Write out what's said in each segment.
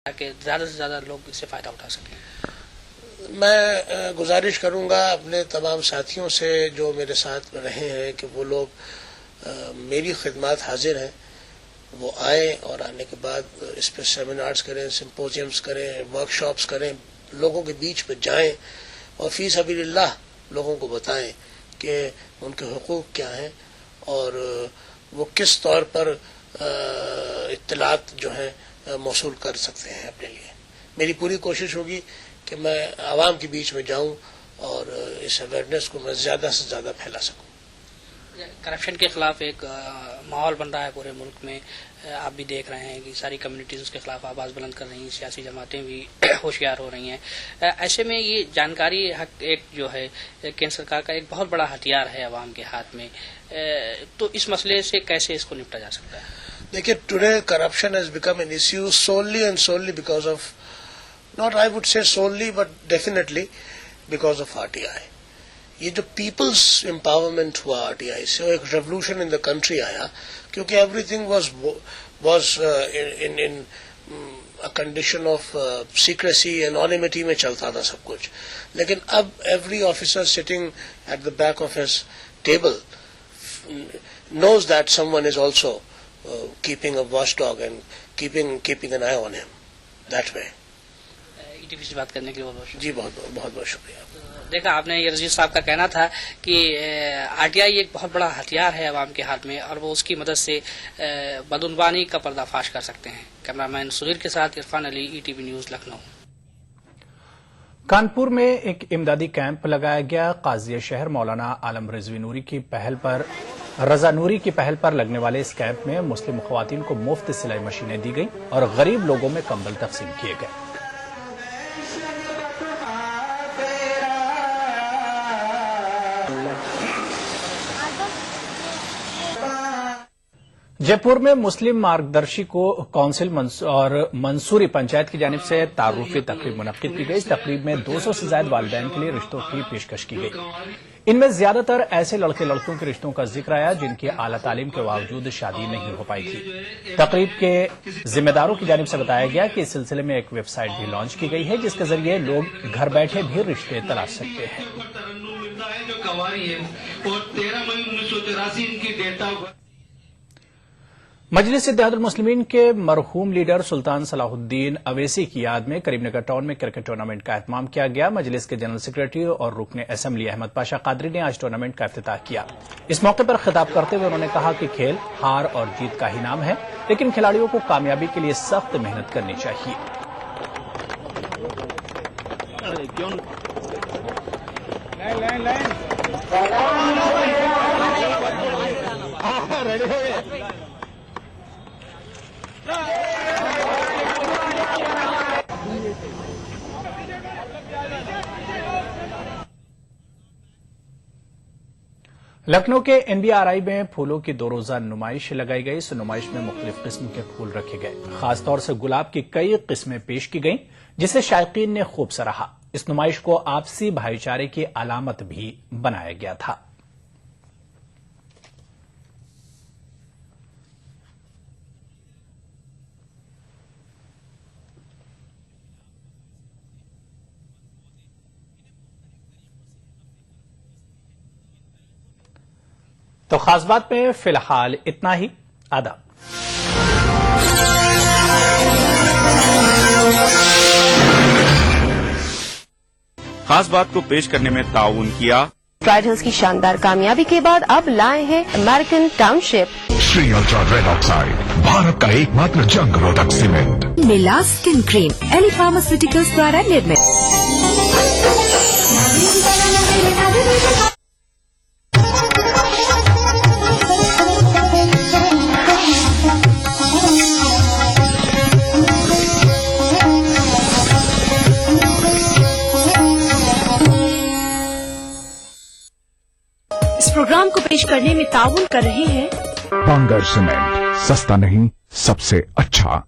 ताकि ज़्यादा से ज़्यादा लोग इससे फ़ायदा उठा सकें? मैं गुजारिश करूंगा अपने तमाम साथियों से जो मेरे साथ रहे हैं कि वो लोग मेरी खिदमत हाजिर हैं, वो आए और आने के बाद इस पर सेमिनार्स करें, सिंपोजियम्स करें, वर्कशॉप्स करें, लोगों के बीच में जाएं और फी सबीलिल्लाह लोगों को बताएं कि उनके हुकूक क्या हैं और वो किस तौर पर इत्तलात जो है मौसूल कर सकते हैं अपने लिए। मेरी पूरी कोशिश होगी कि मैं आवाम के बीच में जाऊं और इस अवेयरनेस को मैं ज्यादा से ज्यादा फैला सकूं। करप्शन के खिलाफ एक माहौल बन रहा है पूरे मुल्क में, आप भी देख रहे हैं कि सारी कम्युनिटीज उसके खिलाफ आवाज बुलंद कर रही हैं, सियासी जमातें भी होशियार हो रही हैं। ऐसे में ये जानकारी हक एक जो है केंद्र सरकार का एक बहुत बड़ा हथियार है आवाम के हाथ में, तो इस मसले से कैसे इसको निपटा जा सकता है? देखिए, today corruption has become an issue solely and solely because of, not I would say solely but definitely because of RTI. ये जो पीपल्स एम्पावरमेंट हुआ आरटीआई से, एक रेवोल्यूशन इन द कंट्री आया, क्योंकि everything was in a condition of secrecy, anonymity में चलता था सब कुछ। लेकिन अब every officer sitting at the back of his table knows that someone is also keeping a watchdog and keeping an eye on him that way. ETV से बात करने के लिए बहुत जी बहुत शुक्रिया। देखा आपने, ये रजीज साहब का कहना था कि आरटीआई एक बहुत बड़ा हथियार है आवाम के हाथ में और वो उसकी मदद से बदउनवानी का पर्दाफाश कर सकते हैं। कैमरामैन सुधीर के साथ इरफान अली, ईटीवी न्यूज, लखनऊ। कानपुर में एक इमदादी कैंप लगाया गया। काजी शहर मौलाना आलम रजवी नूरी की पहल पर रजा नूरी की पहल पर लगने वाले इस कैंप में मुस्लिम खवातीन को मुफ्त सिलाई मशीनें दी गई और गरीब लोगों में कंबल तकसीम किए गए। जयपुर में मुस्लिम मार्गदर्शी को काउंसिल और मंसूरी पंचायत की जानिब से तारुफी तकरीब मुनक्किद की गई। इस तकरीब में 200 से ज्यादा वालिदैन के लिए रिश्तों की पेशकश की गई। इनमें ज्यादातर ऐसे लड़के लड़कियों के रिश्तों का जिक्र आया जिनकी आला तालीम के बावजूद शादी नहीं हो पाई थी। तकरीब के जिम्मेदारों की जानिब से बताया गया कि इस सिलसिले में एक वेबसाइट भी लॉन्च की गई है जिसके जरिए लोग घर बैठे भी रिश्ते तलाश सकते हैं। मजलिस इत्तेहादुल मुस्लिमीन के मरहूम लीडर सुल्तान सलाहुद्दीन अवैसी की याद में करीमनगर टाउन में क्रिकेट टूर्नामेंट का एहतमाम किया गया। मजलिस के जनरल सेक्रेटरी और रुकने असेंबली अहमद पाशा कादरी ने आज टूर्नामेंट का इफ्तिताह किया। इस मौके पर खिताब करते हुए उन्होंने कहा कि खेल हार और जीत का ही नाम है, लेकिन खिलाड़ियों को कामयाबी के लिए सख्त मेहनत करनी चाहिए। लखनऊ के एनबीआरआई में फूलों की 2 रोजा नुमाइश लगाई गई। इस नुमाइश में मुख्तलिफ किस्म के फूल रखे गए। खासतौर से गुलाब की कई किस्में पेश की गईं जिसे शायकीन ने खूब सराहा। इस नुमाइश को आपसी भाईचारे की अलामत भी बनाया गया था। तो खास बात में फिलहाल इतना ही। आदाब। खास बात को पेश करने में ताउन किया। ट्राइड हिल्स की शानदार कामयाबी के बाद अब लाए हैं American township. Shri ultra red oxide, Bharat का एकमात्र जंग रोधक सीमेंट। मिला स्किन क्रीम एली फार्मास्यूटिकल्स द्वारा निर्मित। इस प्रोग्राम को पेश करने में ताउन कर रहे हैं बांगर सीमेंट, सस्ता नहीं सबसे अच्छा।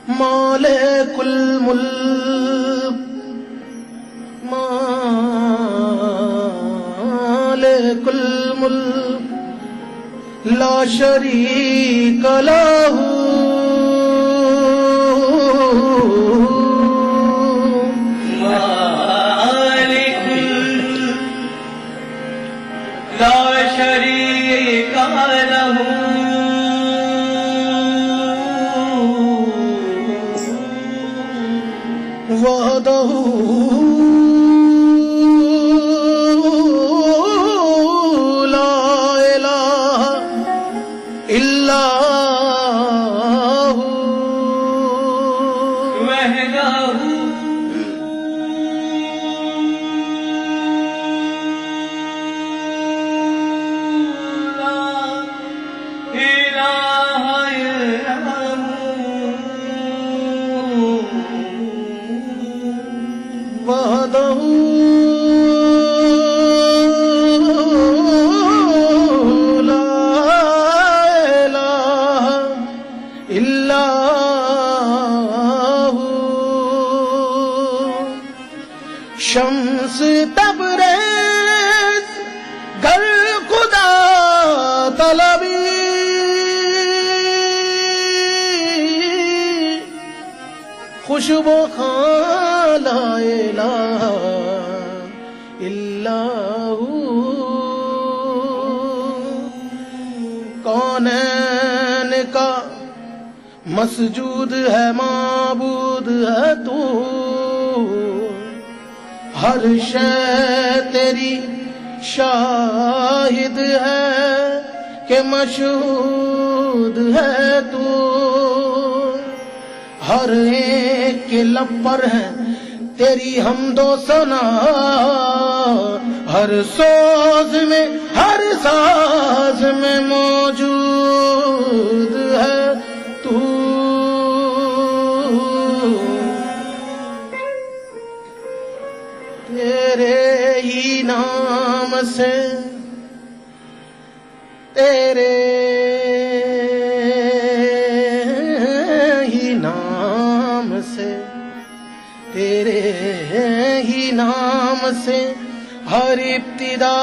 मालिकुल मुल्क मालिकुल मुल्क ला शरीक लहू वहदहू ला इलाहा इल्ला हू वहदहू ला इलाहा इल्ला वहदहू ला इलाहा इल्ला हू शम्स तबरेज़ गर खुदा तलबी खुशबू खां ला इलाहा इल्ला हू कौनैन का मसजूद है माबूद है तू हर शय तेरी शाहिद है कि मशहूद है तू हर एक के लब पर है तेरी हमदो सना हर सोज में हर साज में मौजूद है तू तेरे ही नाम से तेरे तेरे ही नाम से हर इब्तिदा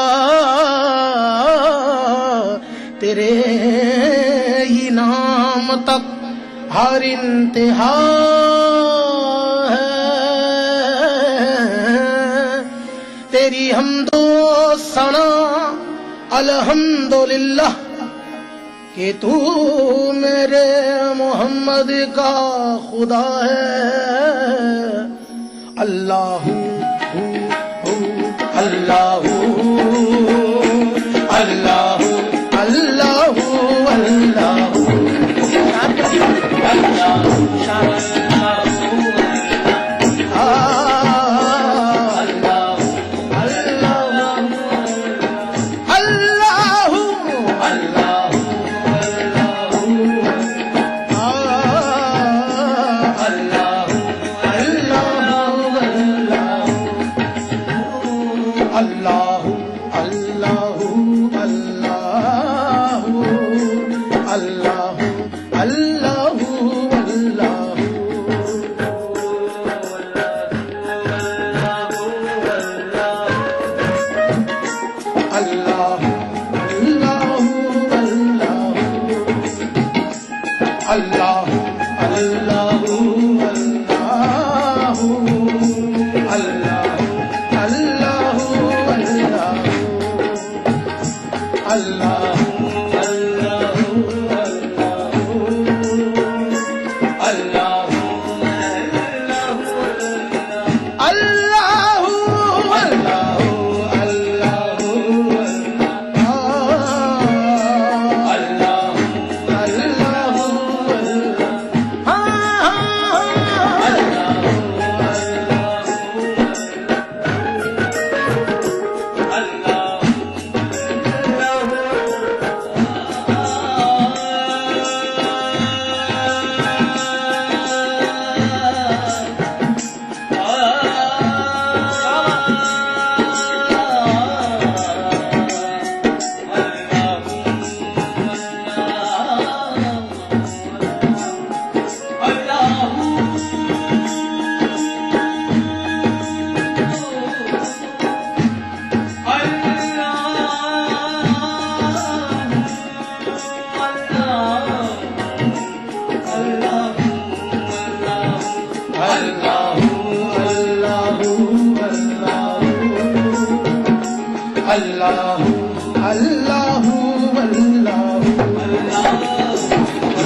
तेरे ही नाम तक हर इंतहा है तेरी हमदो सना अल्हम्दुलिल्लाह कि तू मेरे मोहम्मद का खुदा है अल्लाहू अल्लाहू अल्लाहू अल्लाहू अल्लाहू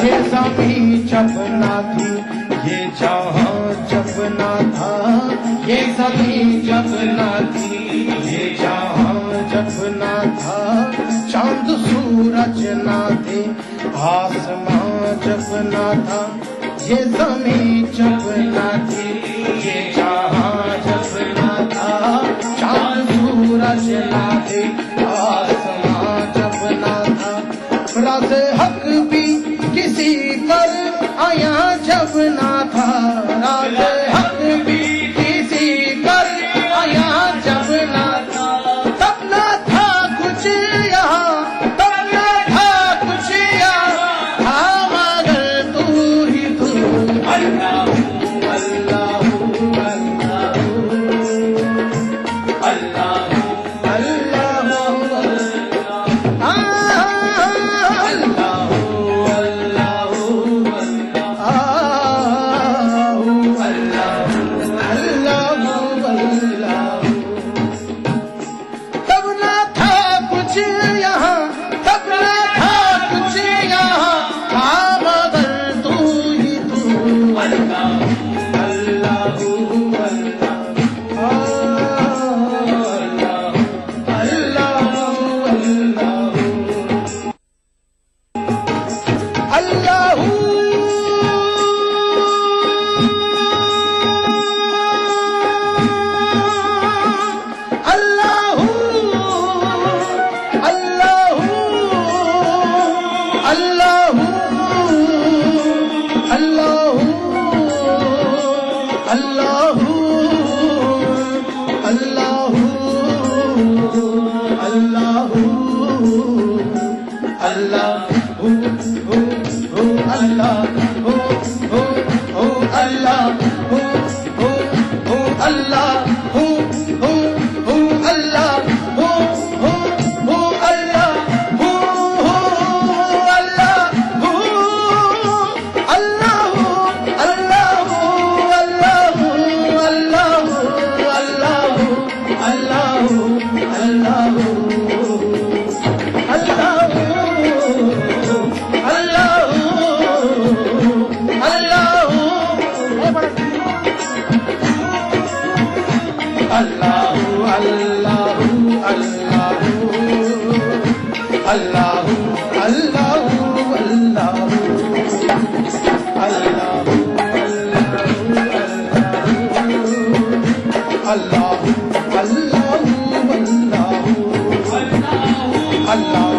ये ज़मीं जब ना थी, ये जहां जब ना था, ये ज़मीं जब ना थी, ये जहां जब ना था, चांद सूरज ना थे, आसमां जब ना था, ये ज़मीं जब ना थी, ये जहां जब ना था, चांद सूरज ना थे, आसमां जब ना था, राज़ हक भी किसी पर आया जब ना था, राज़ हक भी किसी पर आया जब ना था, तब ना था कुछ यहाँ, तब ना था कुछ यहाँ, था मगर तू ही तू। अल्लाह अल्लाह अल्लाह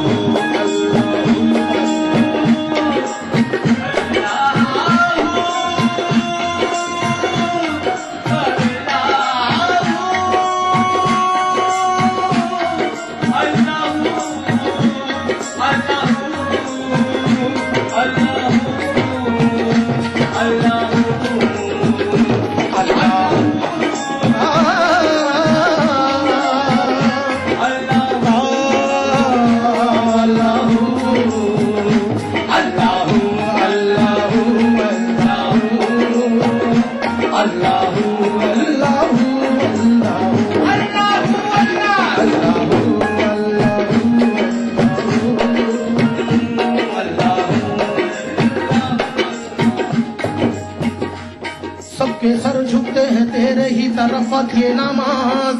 सबके सर झुकते हैं तेरे ही तरफ ये नमाज,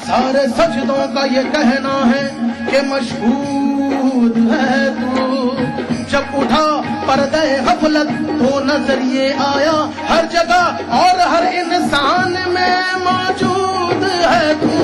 सारे सजदों का ये कहना है कि मशहूर है तू। जब उठा पर्दे गफलत तो नजर ये आया हर जगह और हर इंसान में मौजूद है तू।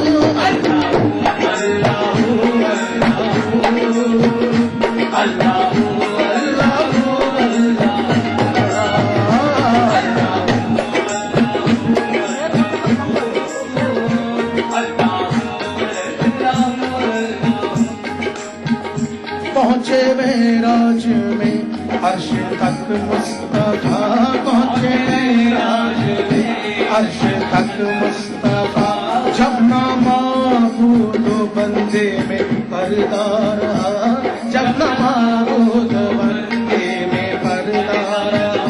पहुँचे मेराज में अर्श तक मुस्तफा, पहुँचे मेराज में अर्श तक मुस्तफा। जब ना माबूद बंदे में पर्दा रहा, जब ना माबूद बंदे में पर्दा रहा।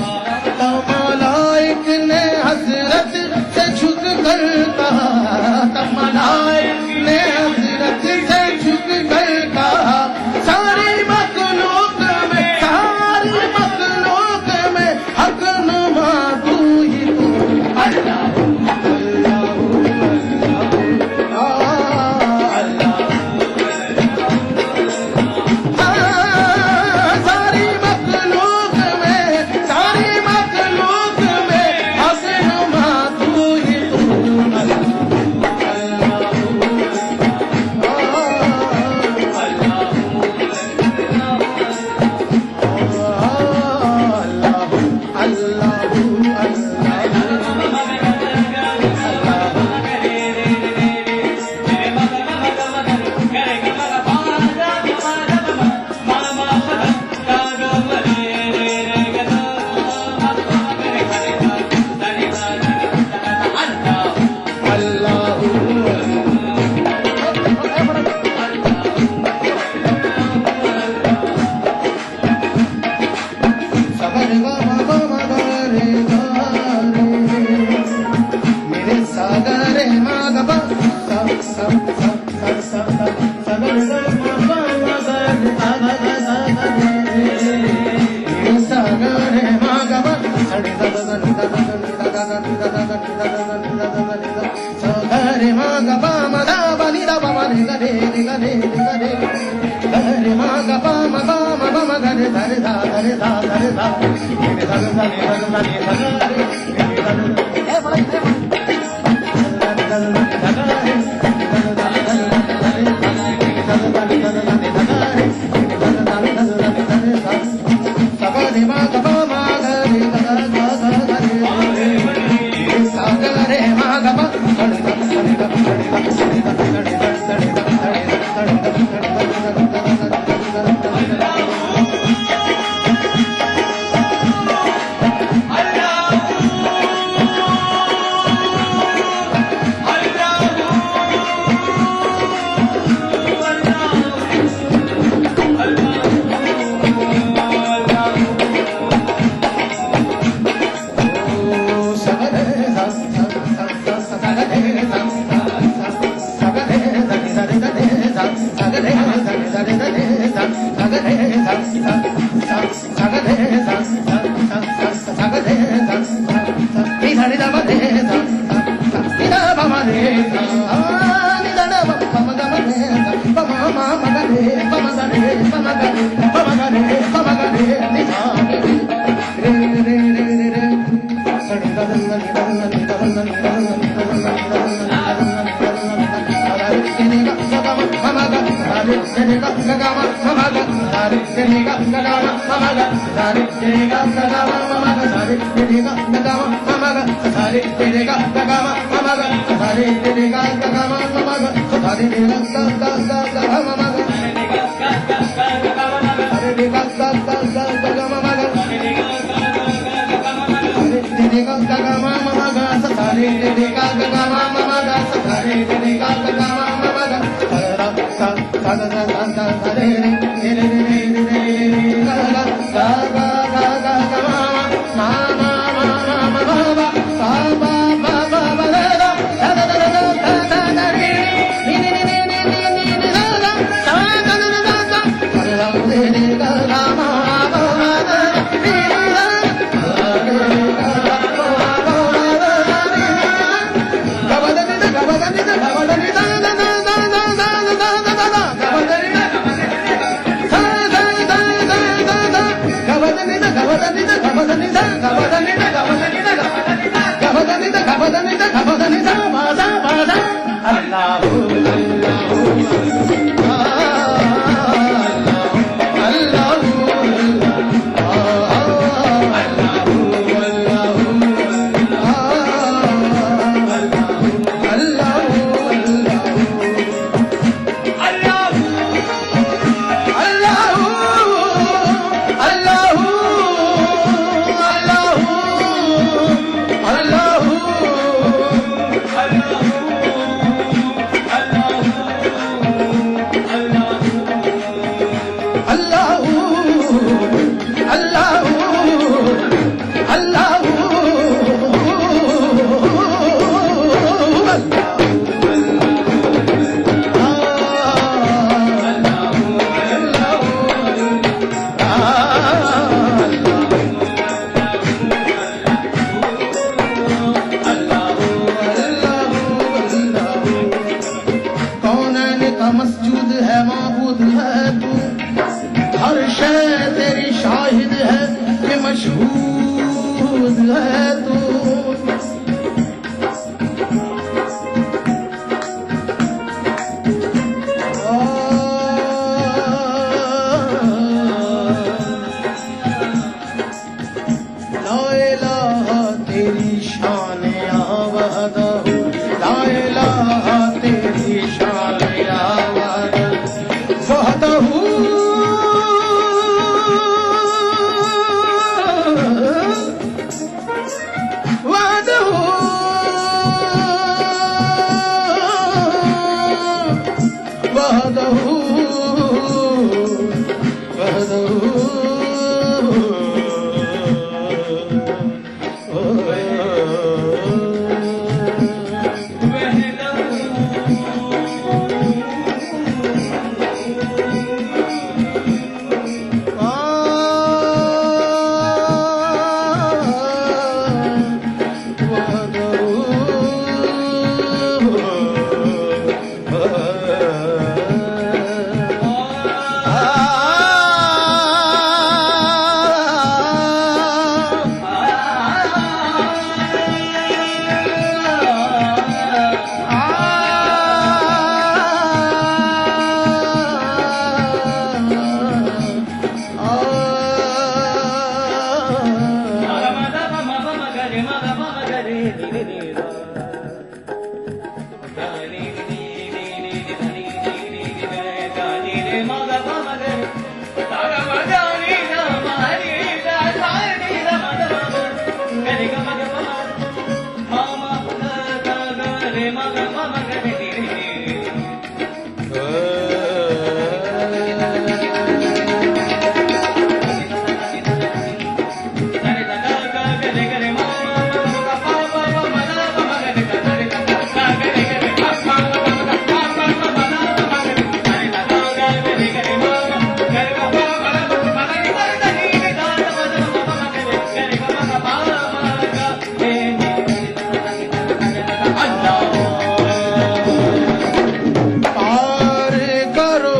पार करो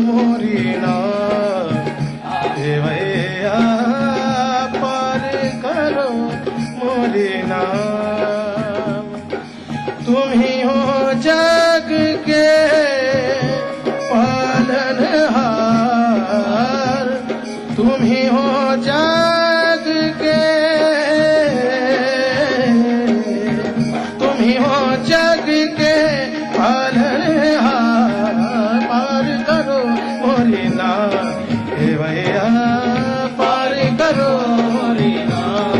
मोरी नाव हे भैया पार करो मोरी नाव तुम ही हो जग के पालनहार तुम ही हो जग के तुम ही हो जग के पालनहार पार करो मोरी नाव हे भैया पार करो मोरी नाव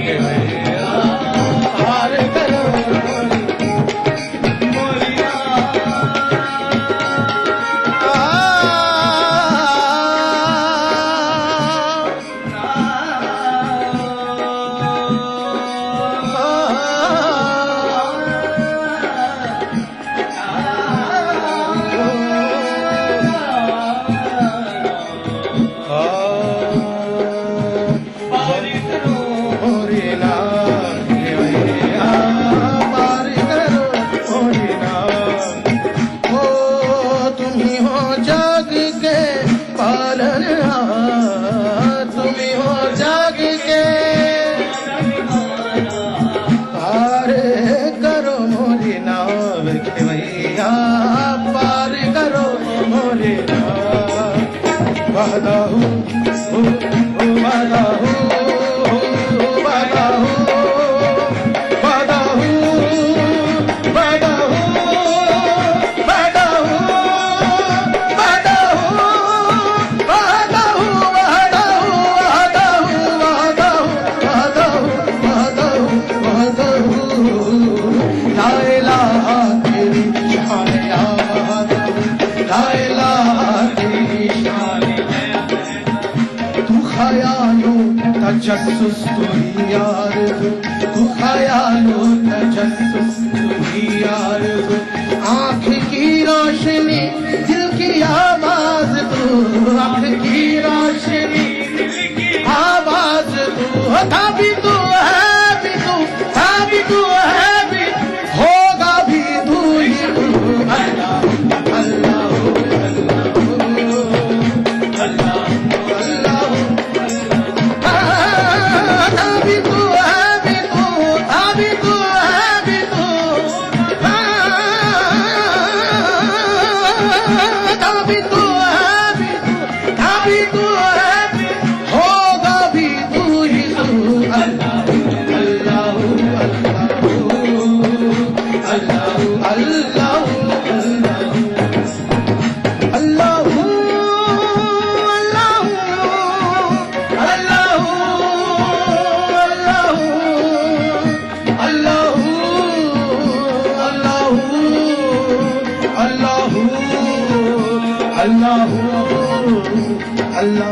हे भैया पार करो मोरी पार करो मोरे वादा हूँ वादा हूँ वादा हूँ वादा हूँ वादा हूँ वादा हूँ वादा हूँ वादा हूँ वादा हूँ वादा हूँ वादा हूँ वादा हूँ वादा हूँ ला इलाहा तेरी शान या ला इलाहा तेरी शान तू ख्यालों तजस्सुस तू ही यार तू ख्यालों तजस्सुस तू ही यार आँख की रोशनी दिल की आवाज तू आँख की रोशनी आवाज तू था भी तू है भी तू था भी तू है भी होगा भी तू ही तू अल्लाह अल्लाह अल्लाह अल्लाह था भी तू है भी तू था भी तू है भी तू था भी तू है भी तू था भी तू है भी होगा भी तू ही तू अल्लाह अल्लाह अल्लाह अल्लाह अल्लाह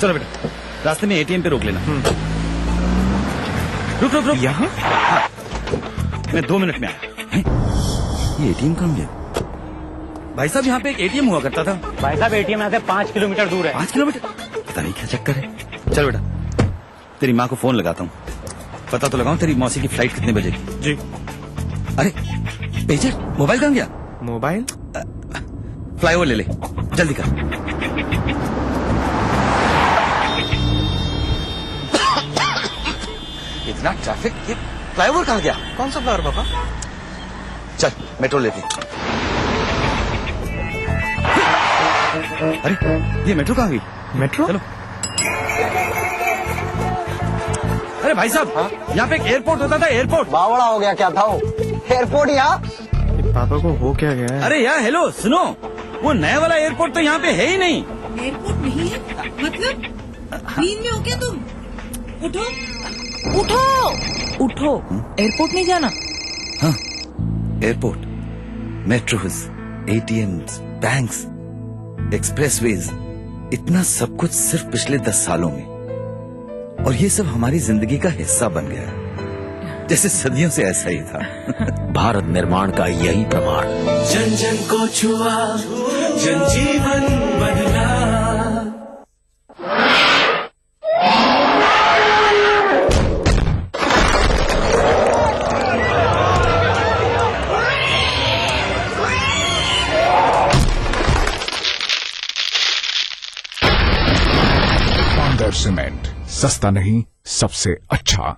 चलो बेटा रास्ते में एटीएम पे रोक लेना। रुक रुक रुक यहाँ मैं 2 मिनट में आया। हैं? ये एटीएम कहाँ गया? भाई साहब यहाँ पे एक एटीएम हुआ करता था। भाई साहब एटीएम यहाँ से 5 किलोमीटर दूर है। 5 किलोमीटर? पता नहीं क्या चक्कर है। चल बेटा तेरी माँ को फोन लगाता हूँ, पता तो लगाऊं तेरी मौसी की फ्लाइट कितने बजे की। जी। अरे पेजर मोबाइल कहाँ गया? मोबाइल फ्लाईओवर ले ले जल्दी कर। इतना ट्रैफिक, ये फ्लाईओवर कहाँ गया? कौन सा फ्लावर पापा? चल मेट्रो लेते। अरे ये मेट्रो कहाँ गई? मेट्रो? चलो। अरे भाई साहब यहाँ पे एक एयरपोर्ट होता था, एयरपोर्ट। बावड़ा हो गया क्या था वो? एयरपोर्ट यहाँ? पापा को हो क्या गया है? अरे यार हेलो सुनो, वो नया वाला एयरपोर्ट तो यहाँ पे है ही नहीं। एयरपोर्ट नहीं है मतलब नींद में हो क्या तुम? उठो उठो उठो, एयरपोर्ट नहीं जाना। हाँ airport, metros, ATMs, banks, expressways, इतना सब कुछ सिर्फ पिछले 10 सालों में, और ये सब हमारी जिंदगी का हिस्सा बन गया है, जैसे सदियों से ऐसा ही था। भारत निर्माण का यही प्रमाण। जन जन को छुआ, जनजीवन बदला। पांडर सीमेंट, सस्ता नहीं सबसे अच्छा।